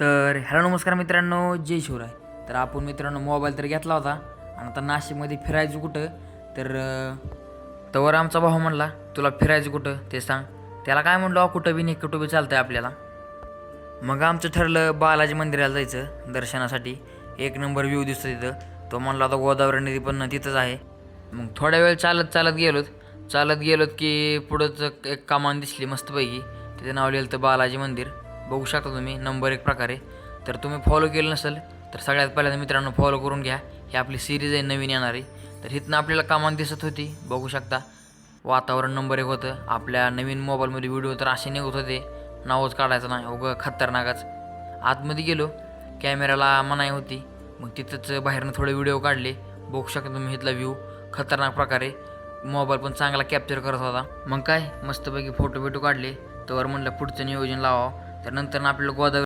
तर हॅलो नमस्कार मित्रांनो, जय शिवराय. तर आपण मित्रांनो मोबाईल तर घेतला होता आणि आता नाशिकमध्ये फिरायचं कुठं. तर तवर आमचा भाऊ म्हणला तुला फिरायचं कुठं ते सांग. त्याला काय म्हणलो कुठं बी नाही, कुठं बी चालतंय आपल्याला. मग आमचं ठरलं बालाजी मंदिराला जायचं दर्शनासाठी. एक नंबर व्ह्यू दिसतो तिथं. तो म्हणला आता गोदावरी नदी पण तिथंच आहे. मग थोड्या वेळ चालत गेलोत की पुढंच एक कमान दिसली मस्तपैकी. तिथे नाव लिहिलं तर बालाजी मंदिर. बघू शकता तुम्ही, नंबर 1 प्रकारे. तर तुम्ही फॉलो केलं नसेल तर सगळ्यात पहिल्यांदा मित्रांनो फॉलो करून घ्या. ही आपली सिरीज आहे नवीन येणारी. तर इथनं आपल्याला कमान दिसत होती, बघू शकता. वातावरण नंबर 1 होतं. आपल्या नवीन मोबाईलमध्ये व्हिडिओ तर असे निघत होते, नावच काढायचं नाही, उगं खतरनाकच. आतमध्ये गेलो, कॅमेराला मनाई होती. मग तिथंच बाहेरनं थोडे व्हिडिओ काढले. बघू शकता तुम्ही इथला व्ह्यू खतरनाक प्रकारे. मोबाईल पण चांगला कॅप्चर करत होता. मग काय मस्तपैकी फोटो काढले. तर म्हणलं पुढचं नियोजन लावावं. तर नंतर आपल्याला गोदावरी